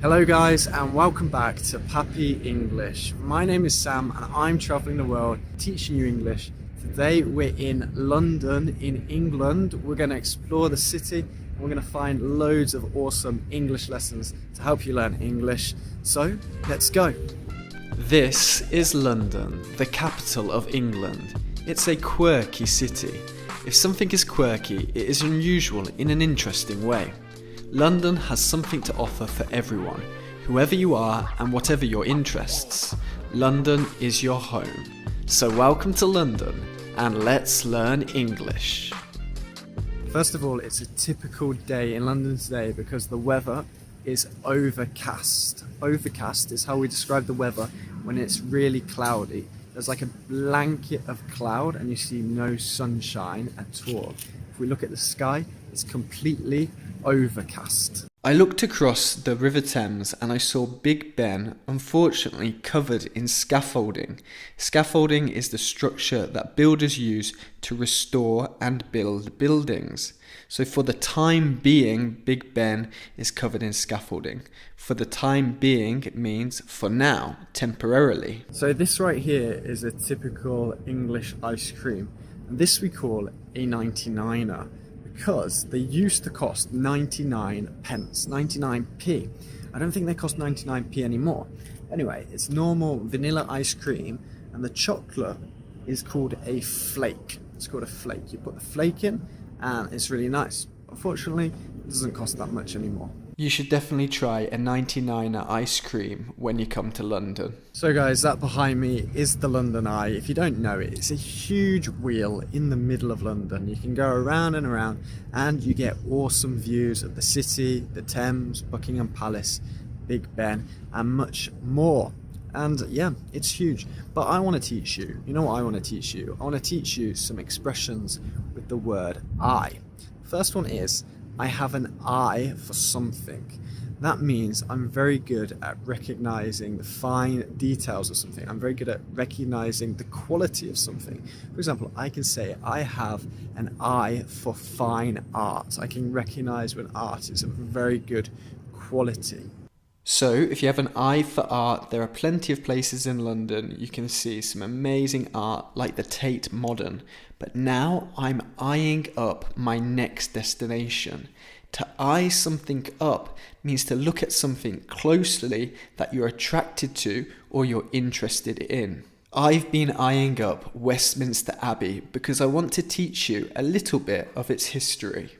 Hello guys and welcome back to Pappy English. My name is Sam and I'm traveling the world teaching you English. Today we're in London in England. We're going to explore the city and we're going to find loads of awesome English lessons to help you learn English. So let's go. This is London, the capital of England. It's a quirky city. If something is quirky, it is unusual in an interesting way. London has something to offer for everyone, whoever you are and whatever your interests. London is your home. So welcome to London and let's learn English. First of all, it's a typical day in London today because the weather is overcast. Overcast is how we describe the weather when it's really cloudy. There's like a blanket of cloud and you see no sunshine at all. If we look at the sky, it's completely overcast. I looked across the River Thames and I saw Big Ben, unfortunately covered in scaffolding. Scaffolding is the structure that builders use to restore and build buildings. So for the time being, Big Ben is covered in scaffolding. For the time being, it means for now, temporarily. So this right here is a typical English ice cream. And this we call a 99er. Because they used to cost 99 pence, 99p. I don't think they cost 99p anymore. Anyway, it's normal vanilla ice cream and the chocolate is called a flake. It's called a flake. You put the flake in and it's really nice. Unfortunately, it doesn't cost that much anymore. You should definitely try a 99er ice cream when you come to London. So guys, that behind me is the London Eye. If you don't know it, it's a huge wheel in the middle of London. You can go around and around and you get awesome views of the city, the Thames, Buckingham Palace, Big Ben and much more. And yeah, it's huge. But I want to teach you, you know what I want to teach you? I want to teach you some expressions with the word I. First one is, I have an eye for something. That means I'm very good at recognizing the fine details of something. I'm very good at recognizing the quality of something. For example, I can say I have an eye for fine art. I can recognize when art is of very good quality. So, if you have an eye for art, there are plenty of places in London you can see some amazing art like the Tate Modern. But now I'm eyeing up my next destination. To eye something up means to look at something closely that you're attracted to or you're interested in. I've been eyeing up Westminster Abbey because I want to teach you a little bit of its history.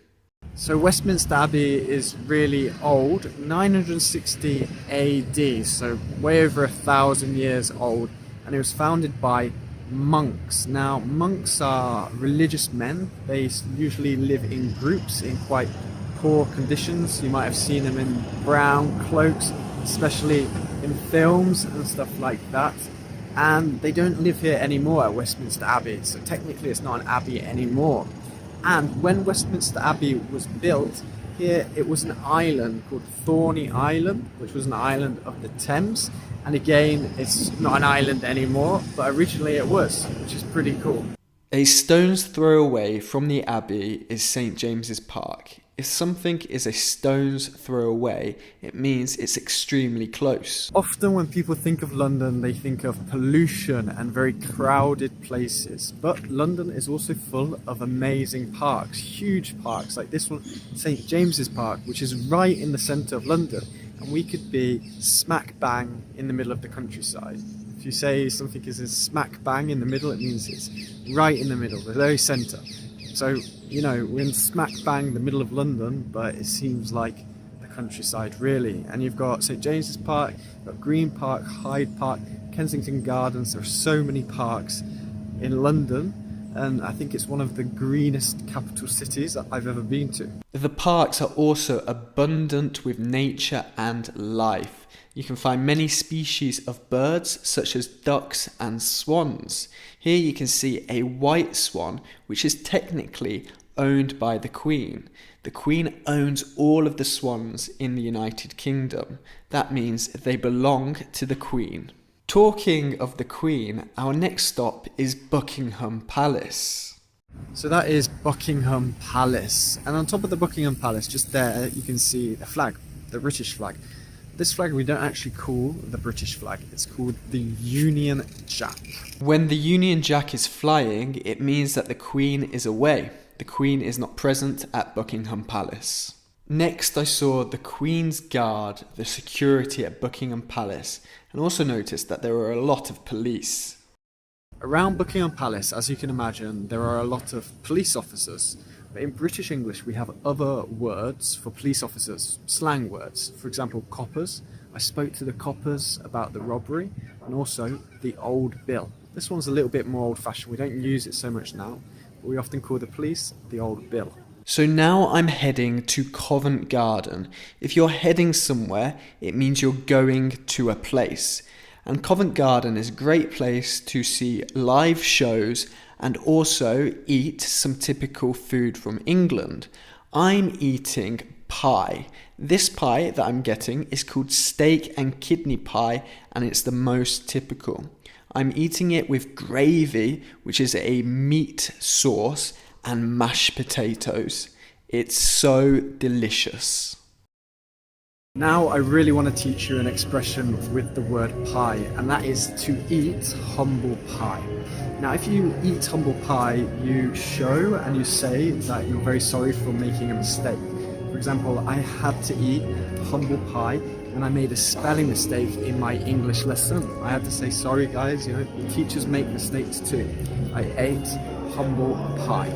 So Westminster Abbey is really old, 960 AD, so way over 1,000 years old, and it was founded by monks. Now, monks are religious men. They usually live in groups in quite poor conditions. You might have seen them in brown cloaks, especially in films and stuff like that. And they don't live here anymore at Westminster Abbey, so technically it's not an abbey anymore. And when Westminster Abbey was built, here it was an island called Thorney Island, which was an island of the Thames. And again, it's not an island anymore, but originally it was, which is pretty cool. A stone's throw away from the Abbey is St. James's Park. If something is a stone's throw away, it means it's extremely close. Often when people think of London, they think of pollution and very crowded places. But London is also full of amazing parks, huge parks like this one, St. James's Park, which is right in the centre of London. And we could be smack bang in the middle of the countryside. If you say something is smack bang in the middle, it means it's right in the middle, the very centre. So, you know, we're in smack bang the middle of London, but it seems like the countryside really. And you've got St. James's Park, you've got Green Park, Hyde Park, Kensington Gardens. There are so many parks in London, and I think it's one of the greenest capital cities that I've ever been to. The parks are also abundant with nature and life. You can find many species of birds such as ducks and swans. Here you can see a white swan, which is technically owned by the Queen. The Queen owns all of the swans in the United Kingdom. That means they belong to the Queen. Talking of the Queen, our next stop is Buckingham Palace. So that is Buckingham Palace. And on top of the Buckingham Palace, just there, you can see the flag, the British flag. This flag we don't actually call the British flag, it's called the Union Jack. When the Union Jack is flying, it means that the Queen is away. The Queen is not present at Buckingham Palace. Next, I saw the Queen's Guard, the security at Buckingham Palace, and also noticed that there were a lot of police. Around Buckingham Palace, as you can imagine, there are a lot of police officers. But in British English, we have other words for police officers, slang words. For example, coppers. I spoke to the coppers about the robbery, and also the old bill. This one's a little bit more old-fashioned. We don't use it so much now, but we often call the police the old bill. So now I'm heading to Covent Garden. If you're heading somewhere, it means you're going to a place. And Covent Garden is a great place to see live shows and also eat some typical food from England. I'm eating pie. This pie that I'm getting is called steak and kidney pie, and it's the most typical. I'm eating it with gravy, which is a meat sauce, and mashed potatoes. It's so delicious. Now I really want to teach you an expression with the word pie, and that is to eat humble pie. Now if you eat humble pie, you show and you say that you're very sorry for making a mistake. For example, I had to eat humble pie and I made a spelling mistake in my English lesson. I had to say, sorry guys, teachers make mistakes too. I ate humble pie.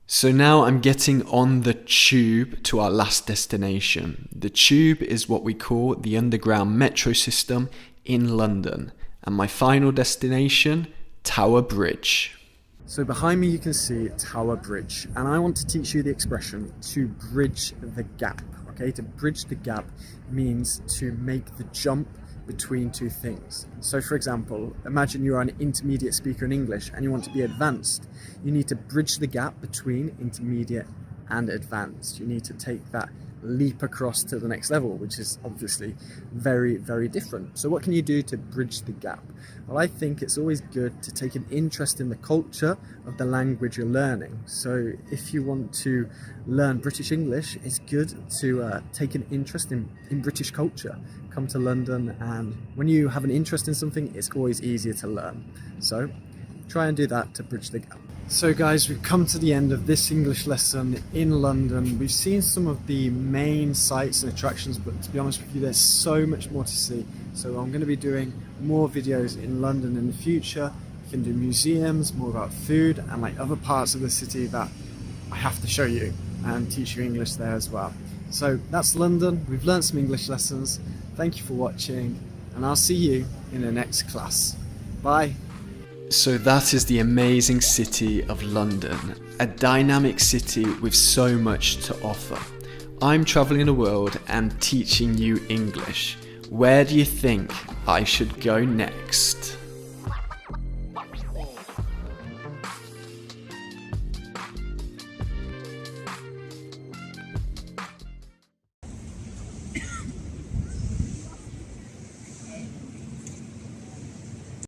So now I'm getting on the tube to our last destination. The tube is what we call the underground metro system in London. And my final destination, Tower Bridge. So behind me you can see Tower Bridge, and I want to teach you the expression to bridge the gap. Okay, to bridge the gap means to make the jump between two things. So for example, imagine you're an intermediate speaker in English and you want to be advanced. You need to bridge the gap between intermediate and advanced. You need to take that leap across to the next level, which is obviously very, very different. So what can you do to bridge the gap? Well, I think it's always good to take an interest in the culture of the language you're learning. So if you want to learn British English, it's good to take an interest in British culture. Come to London, and when you have an interest in something, it's always easier to learn. So try and do that to bridge the gap. So guys, we've come to the end of this English lesson in London. We've seen some of the main sites and attractions, but to be honest with you, there's so much more to see. So I'm going to be doing more videos in London in the future. You can do museums, more about food, and like other parts of the city that I have to show you and teach you English there as well. So that's London. We've learned some English lessons. Thank you for watching, and I'll see you in the next class. Bye. So that is the amazing city of London, a dynamic city with so much to offer. I'm traveling the world and teaching you English. Where do you think I should go next?